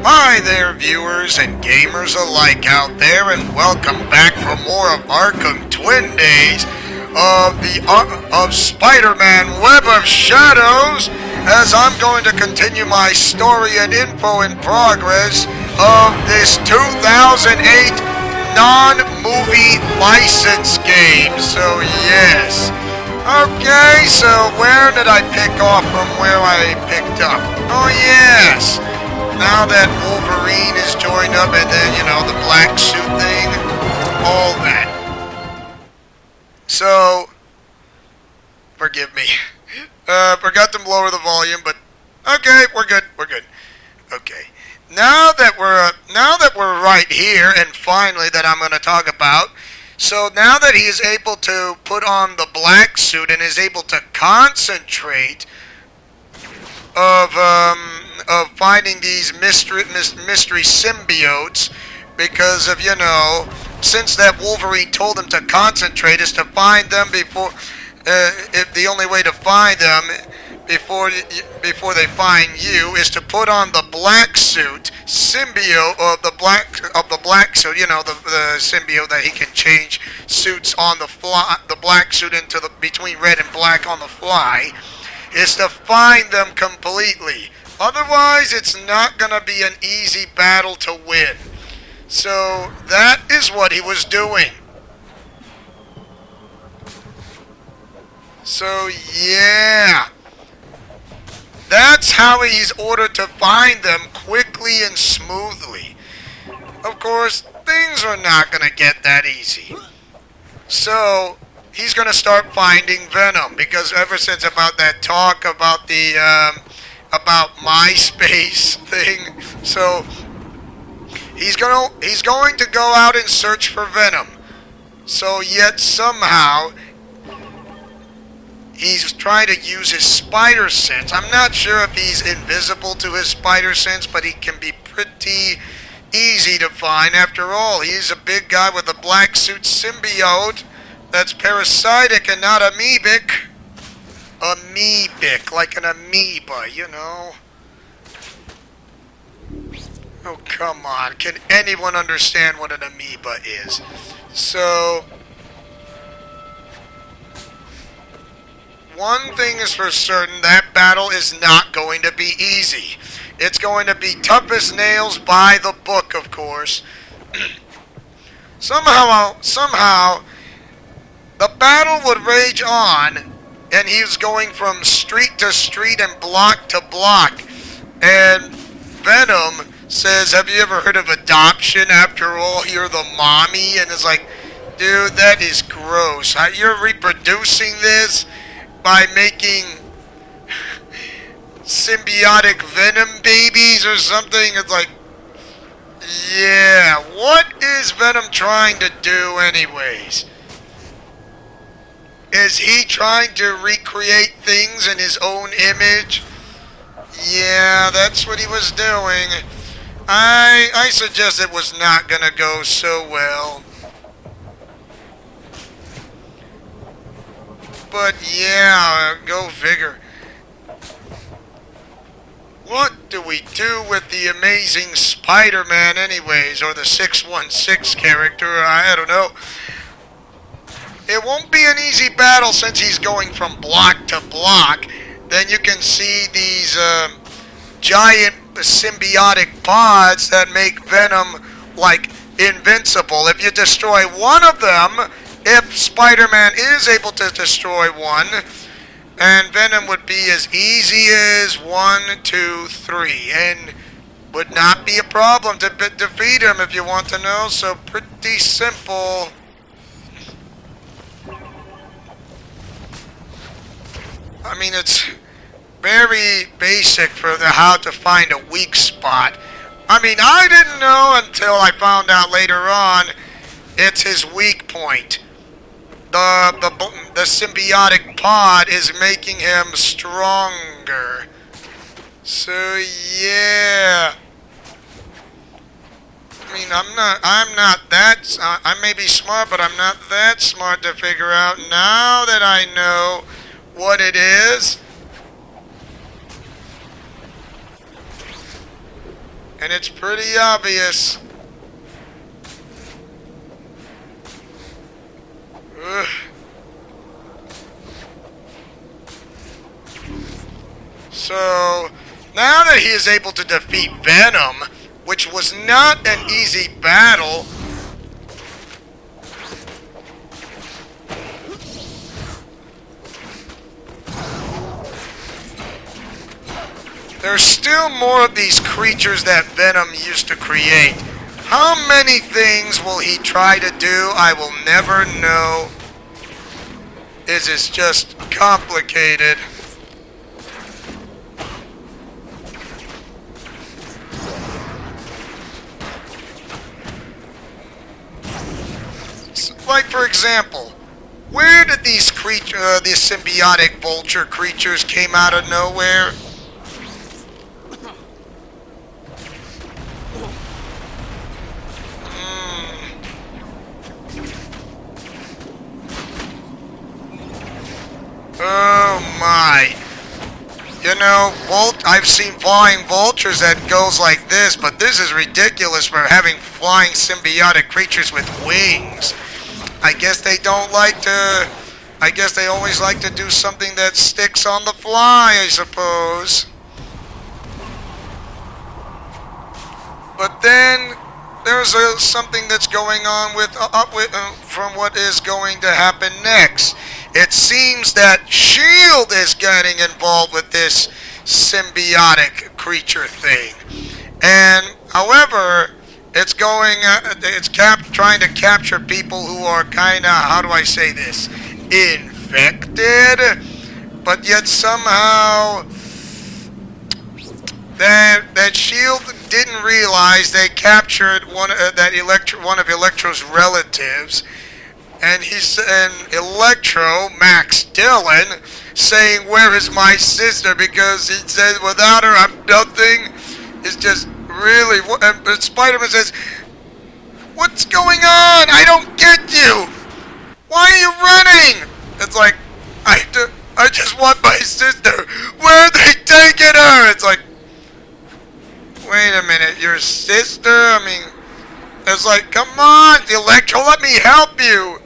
Hi there, viewers and gamers alike out there, and welcome back for more of Arkham Twin Days of Spider-Man Web of Shadows, as I'm going to continue my story and info in progress of this 2008 non-movie license game. So yes. Okay, so where did I pick off from where I picked up? Oh yes. Now that Wolverine is joined up, and then, you know, the black suit thing, all that. So, forgive me. Forgot to lower the volume, but okay, we're good. Okay. Now that we're right here, and finally that I'm going to talk about. So now that he is able to put on the black suit and is able to concentrate of finding these mystery symbiotes, because of, you know, since that Wolverine told him to concentrate is to find them before, if the only way to find them before they find you is to put on the black suit symbiote of the black suit, you know, the symbiote that he can change suits on the fly, the black suit into the between red and black on the fly, is to find them completely. Otherwise, it's not going to be an easy battle to win. So, that is what he was doing. So, yeah. That's how he's ordered to find them quickly and smoothly. Of course, things are not going to get that easy. So, he's going to start finding Venom, because ever since about that talk about the about MySpace thing, so he's going to go out and search for Venom. So yet somehow he's trying to use his spider sense. I'm not sure if he's invisible to his spider sense, but he can be pretty easy to find. After all, he's a big guy with a black suit symbiote that's parasitic and not amoebic. Amoebic, like an amoeba, you know. Oh, come on. Can anyone understand what an amoeba is? So, one thing is for certain, that battle is not going to be easy. It's going to be tough as nails by the book, of course. Somehow, the battle would rage on, and he was going from street to street and block to block. And Venom says, have you ever heard of adoption? After all, you're the mommy. And it's like, dude, that is gross. You're reproducing this by making symbiotic Venom babies or something. It's like, yeah, what is Venom trying to do anyways? Is he trying to recreate things in his own image? Yeah, that's what he was doing. I suggest it was not going to go so well. But yeah, go figure. What do we do with the Amazing Spider-Man anyways, or the 616 character? I don't know. It won't be an easy battle since he's going from block to block. Then you can see these giant symbiotic pods that make Venom, like, invincible. If you destroy one of them, if Spider-Man is able to destroy one, and Venom would be as easy as 1, 2, 3, and would not be a problem to defeat him if you want to know. So pretty simple. I mean, it's very basic for how to find a weak spot. I mean, I didn't know until I found out later on it's his weak point. The symbiotic pod is making him stronger. So yeah. I mean, I may be smart, but I'm not that smart to figure out now that I know what it is. And it's pretty obvious. Ugh. So, now that he is able to defeat Venom, which was not an easy battle, there's still more of these creatures that Venom used to create. How many things will he try to do? I will never know. This is just complicated. Like, for example, where did these these symbiotic vulture creatures came out of nowhere? Oh my. You know, I've seen flying vultures that goes like this, but this is ridiculous for having flying symbiotic creatures with wings. I guess they don't like to... I guess they always like to do something that sticks on the fly, I suppose. But then there's something that's going on from what is going to happen next. It seems that S.H.I.E.L.D. is getting involved with this symbiotic creature thing. And, however, it's going, trying to capture people who are kind of, how do I say this, infected, but yet somehow that S.H.I.E.L.D. didn't realize they captured one of Electro's relatives, and Electro, Max Dillon, saying, "Where is my sister?" Because he said, "Without her, I'm nothing." It's just really, and Spider-Man says, "What's going on? I don't get you. Why are you running?" It's like, I just want my sister. Where are they taking her? It's like, wait a minute, your sister? I mean, it's like, come on, Electro, let me help you.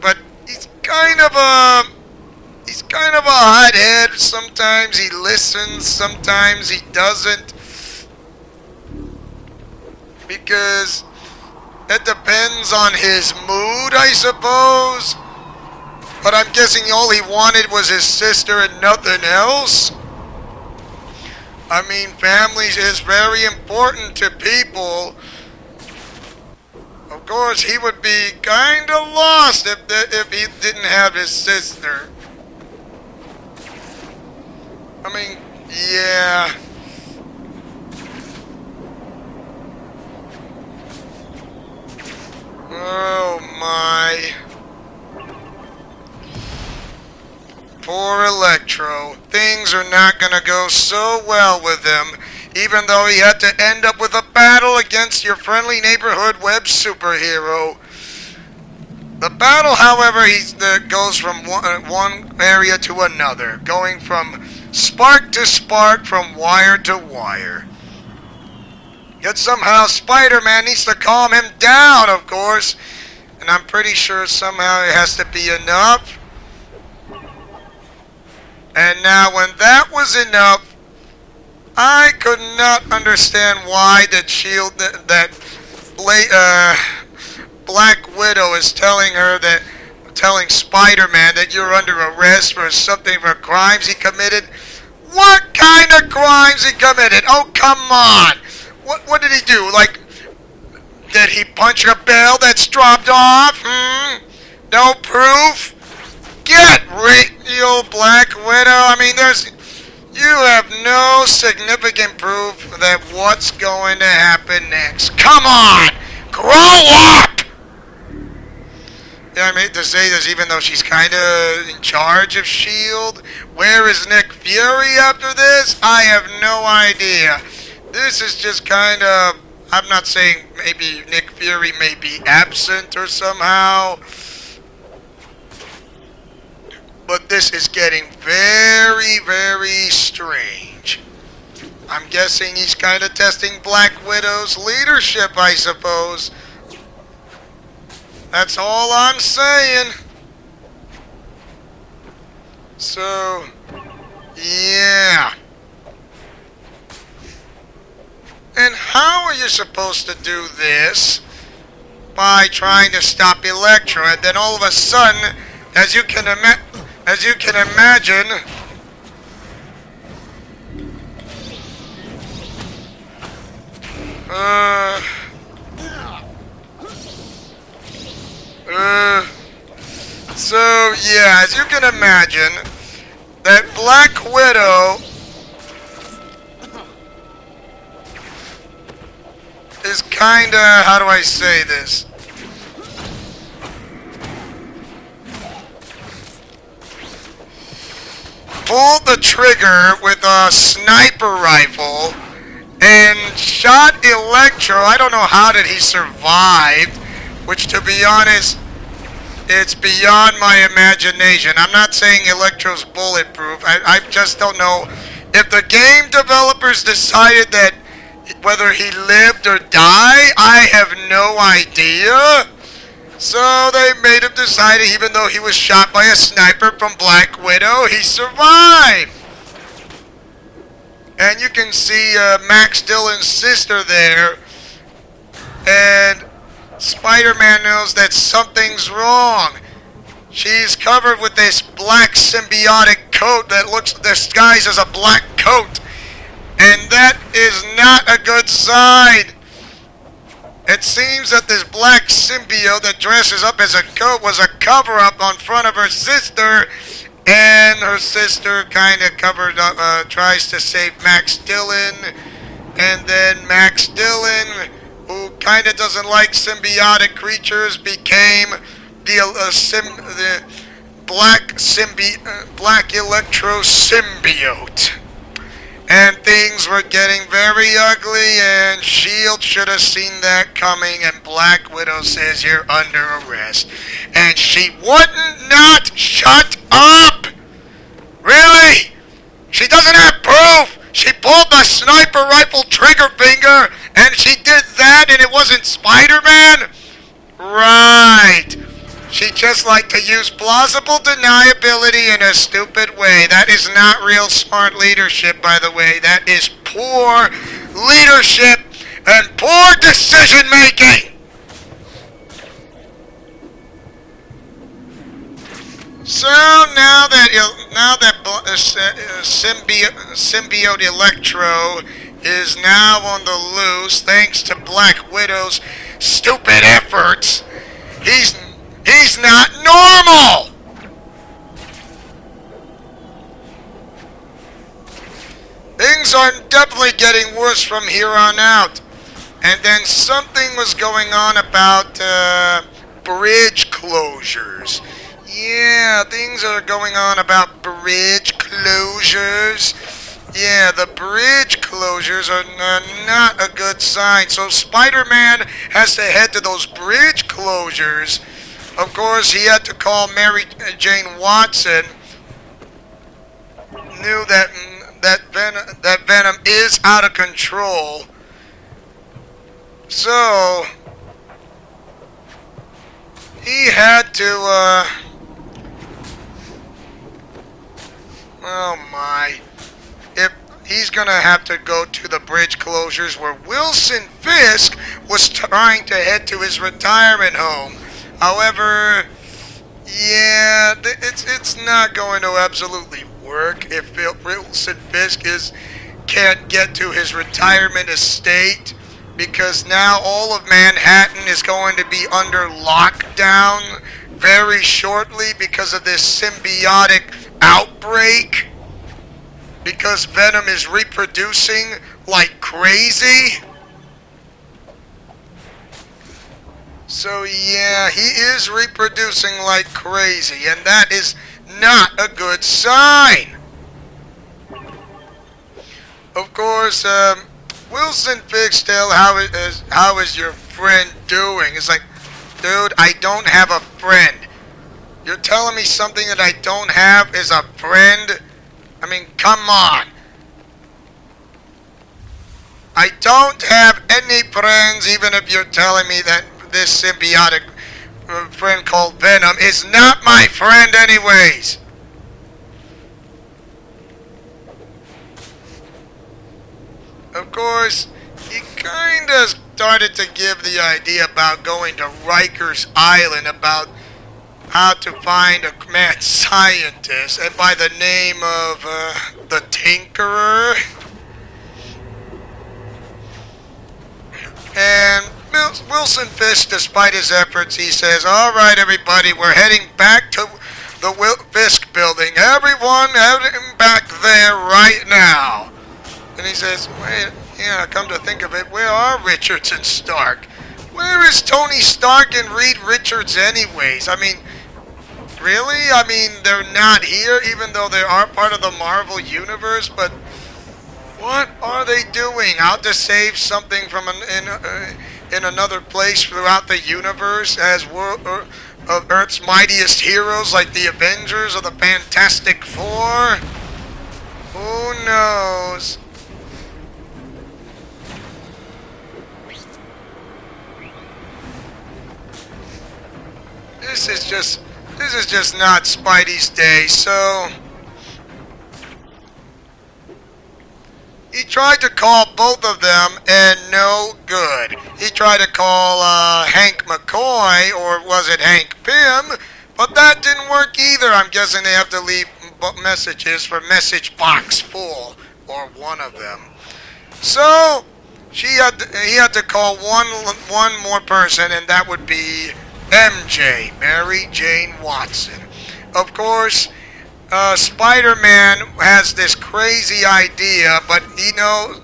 But he's kind of a hothead. Sometimes he listens, sometimes he doesn't. Because it depends on his mood, I suppose. But I'm guessing all he wanted was his sister and nothing else. I mean, family is very important to people. Of course, he would be kind of lost if he didn't have his sister. I mean, yeah. Oh my. Poor Electro. Things are not gonna go so well with him, even though he had to end up with a battle against your friendly neighborhood web superhero. The battle, however, goes from one area to another, going from spark to spark, from wire to wire. Yet somehow Spider-Man needs to calm him down, of course, and I'm pretty sure somehow it has to be enough. And now when that was enough, I could not understand why that S.H.I.E.L.D., Black Widow is telling Spider-Man that you're under arrest for something, for crimes he committed. What kind of crimes he committed? Oh, come on. What did he do? Like, did he punch a bell that's dropped off? No proof? Get real, Black Widow. I mean, you have no significant proof that what's going to happen next. Come on! Grow up! Yeah, I mean, to say this, even though she's kind of in charge of S.H.I.E.L.D., where is Nick Fury after this? I have no idea. This is just kind of, I'm not saying maybe Nick Fury may be absent or somehow, but this is getting very, very strange. I'm guessing he's kind of testing Black Widow's leadership, I suppose. That's all I'm saying. So, yeah. And how are you supposed to do this? By trying to stop Electro, and then all of a sudden, as you can imagine, so yeah, as you can imagine, that Black Widow is kinda, how do I say this? Pulled the trigger with a sniper rifle and shot Electro. I don't know how did he survive, which, to be honest, it's beyond my imagination. I'm not saying Electro's bulletproof. I just don't know if the game developers decided that whether he lived or died. I have no idea. So they made him decide, even though he was shot by a sniper from Black Widow, he survived. And you can see Max Dillon's sister there. And Spider-Man knows that something's wrong. She's covered with this black symbiotic coat that looks disguised as a black coat. And that is not a good sign. It seems that this black symbiote that dresses up as a coat was a cover-up on front of her sister, and her sister kind of covered up, tries to save Max Dillon, and then Max Dillon, who kind of doesn't like symbiotic creatures, became the Black Electro symbiote. And things were getting very ugly, and S.H.I.E.L.D. should have seen that coming, and Black Widow says you're under arrest. And she wouldn't not shut up! Really? She doesn't have proof! She pulled the sniper rifle trigger finger, and she did that, and it wasn't Spider-Man? Right. She just liked to use plausible deniability in a stupid way. That is not real smart leadership, by the way. That is poor leadership and poor decision making. So now that symbiote Electro is now on the loose, thanks to Black Widow's stupid efforts, he's not normal! Things are definitely getting worse from here on out. And then something was going on about bridge closures. Yeah, things are going on about bridge closures. Yeah, the bridge closures are not a good sign. So Spider-Man has to head to those bridge closures. Of course, he had to call Mary Jane Watson. Knew that Venom is out of control. So he had to. Oh my! If he's gonna have to go to the bridge closures where Wilson Fisk was trying to head to his retirement home. However, yeah, it's not going to absolutely work if Wilson Fisk can't get to his retirement estate, because now all of Manhattan is going to be under lockdown very shortly because of this symbiotic outbreak, because Venom is reproducing like crazy. So yeah, he is reproducing like crazy, and that is not a good sign. Of course, Wilson Fisk still, how is your friend doing? It's like, dude, I don't have a friend. You're telling me something that I don't have is a friend? I mean, come on. I don't have any friends, even if you're telling me that this symbiotic friend called Venom is not my friend anyways. Of course, he kinda started to give the idea about going to Rikers Island, about how to find a mad scientist, and by the name of the Tinkerer. And Wilson Fisk, despite his efforts, he says, "Alright everybody, we're heading back to the Fisk building. Everyone heading back there right now." And he says, "Wait, yeah, come to think of it, where are Richards and Stark? Where is Tony Stark and Reed Richards anyways? I mean, really? I mean, they're not here, even though they are part of the Marvel Universe, but what are they doing? Out to save something from in another place throughout the universe as of Earth's mightiest heroes like the Avengers or the Fantastic Four? Who knows?" This is just not Spidey's day, so he tried to call both of them and no good. He tried to call Hank McCoy, or was it Hank Pym, but that didn't work either. I'm guessing they have to leave messages for message box full, or one of them. So he had to call one more person, and that would be MJ, Mary Jane Watson. Of course, Spider-Man has this crazy idea, but he knows,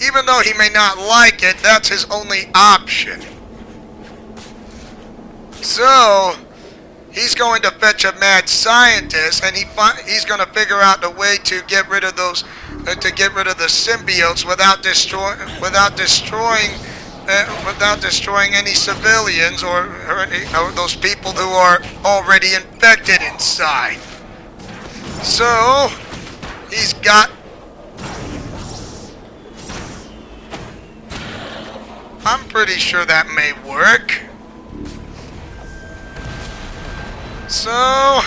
even though he may not like it, that's his only option. So he's going to fetch a mad scientist, and he's going to figure out a way to get rid of those, to get rid of the symbiotes without destroying any civilians or those people who are already infected inside. So he's got, I'm pretty sure that may work. So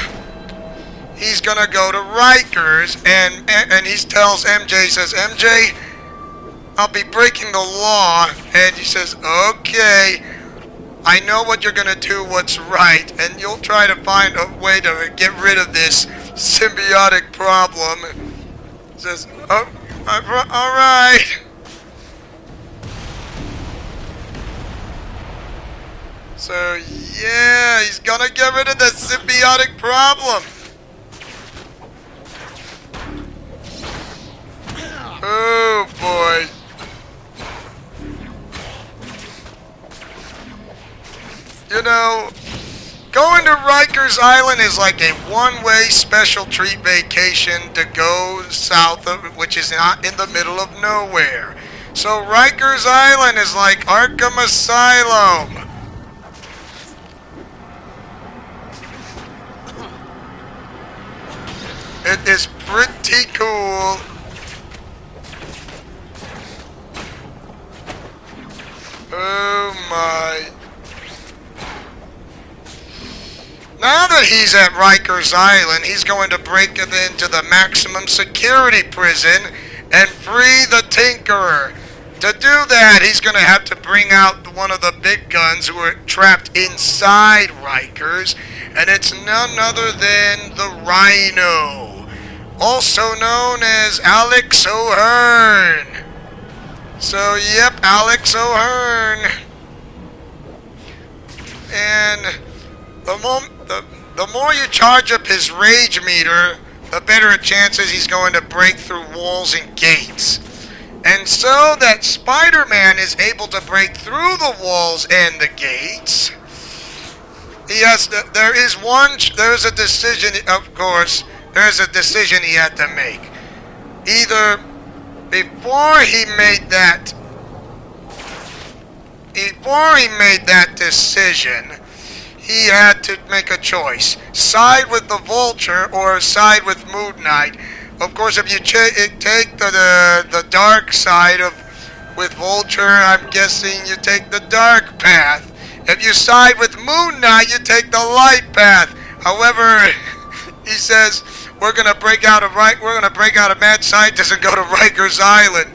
he's gonna go to Rikers, and he tells MJ, says, "MJ, I'll be breaking the law," and he says, "Okay, I know what you're gonna do, what's right, and you'll try to find a way to get rid of this symbiotic problem." He says, "Oh, alright." So, yeah, he's gonna get rid of the symbiotic problem. Oh, boy. You know, going to Rikers Island is like a one-way special treat vacation to go south of, which is not in the middle of nowhere. So Rikers Island is like Arkham Asylum. It is pretty cool. Oh my. Now that he's at Rikers Island, he's going to break into the maximum security prison and free the Tinkerer. To do that, he's going to have to bring out one of the big guns who are trapped inside Rikers, and it's none other than the Rhino, also known as Alex O'Hearn. So, yep, Alex O'Hearn. And the more you charge up his rage meter, the better chances he's going to break through walls and gates. And so that Spider-Man is able to break through the walls and the gates, there's a decision, of course, there's a decision he had to make. Either before he made that decision, he had to make a choice. Side with the Vulture or side with Moon Knight. Of course, if you take the dark side of with Vulture, I'm guessing you take the dark path. If you side with Moon Knight, you take the light path. However, he says we're gonna break out a mad scientist and go to Rikers Island,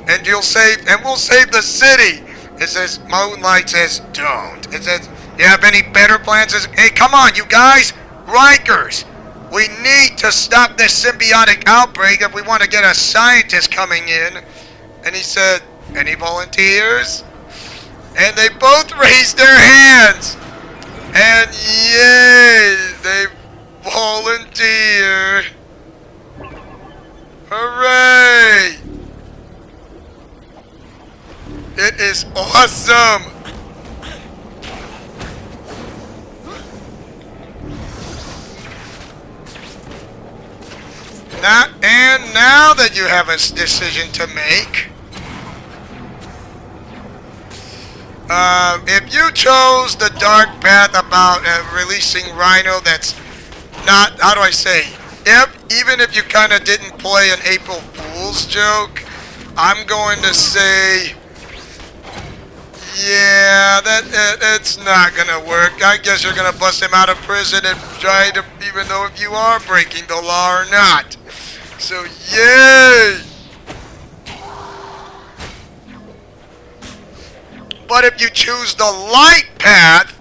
and we'll save the city. It says Moonlight says don't. It says you have any better plans? It says, hey, come on, you guys, Rikers. We need to stop this symbiotic outbreak if we want to get a scientist coming in. And he said, any volunteers? And they both raised their hands. And yay, they volunteer. Hooray! It is awesome. Now that you have a decision to make, if you chose the dark path about releasing Rhino, that's not, how do I say, even if you kind of didn't play an April Fool's joke, I'm going to say, yeah, it's not going to work. I guess you're going to bust him out of prison and try to, even though if you are breaking the law or not. So, yay! But if you choose the light path,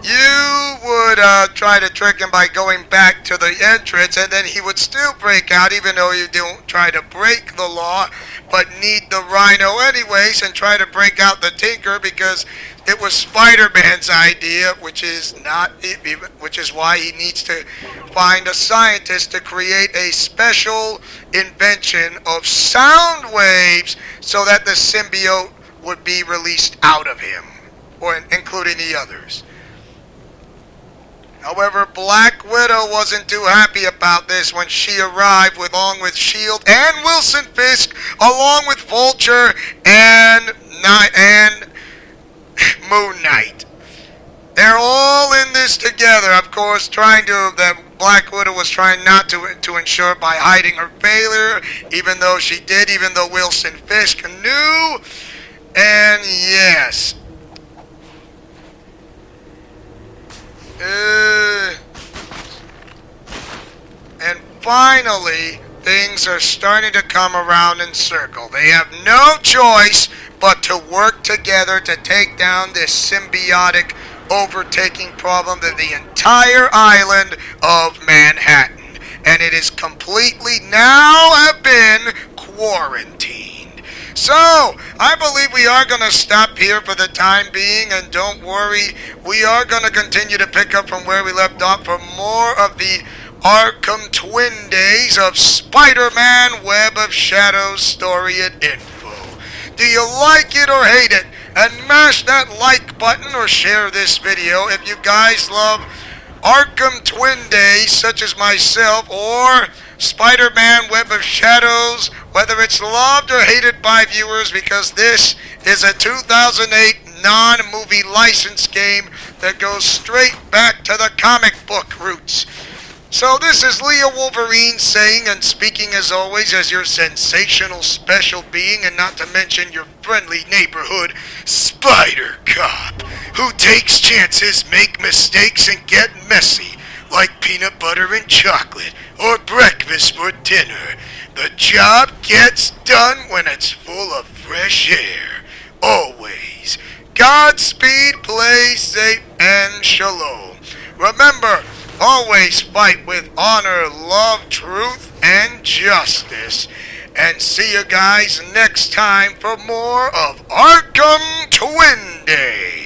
you would try to trick him by going back to the entrance, and then he would still break out, even though you don't try to break the law, but need the Rhino anyways, and try to break out the Tinker because it was Spider-Man's idea, which is why he needs to find a scientist to create a special invention of sound waves so that the symbiote would be released out of him, or including the others. However, Black Widow wasn't too happy about this when she arrived along with S.H.I.E.L.D. and Wilson Fisk, along with Vulture and Moon Knight. They're all in this together, of course, that Black Widow was trying not to ensure by hiding her failure, even though Wilson Fisk knew. And yes. And finally, things are starting to come around in circle. They have no choice but to work together to take down this symbiotic overtaking problem of the entire island of Manhattan. And it is completely now have been quarantined. So, I believe we are going to stop here for the time being, and don't worry, we are going to continue to pick up from where we left off for more of the Arkham Twin Days of Spider-Man Web of Shadows story and info. Do you like it or hate it? And mash that like button or share this video if you guys love Arkham Twin Days, such as myself, or Spider-Man Web of Shadows, whether it's loved or hated by viewers, because this is a 2008 non-movie license game that goes straight back to the comic book roots. So this is Leo Wolverine saying and speaking as always as your sensational special being, and not to mention your friendly neighborhood Spider Cop, who takes chances, make mistakes, and get messy, like peanut butter and chocolate, or breakfast for dinner. The job gets done when it's full of fresh air. Always. Godspeed, play safe, and shalom. Remember, always fight with honor, love, truth, and justice. And see you guys next time for more of Arkham Twin Days.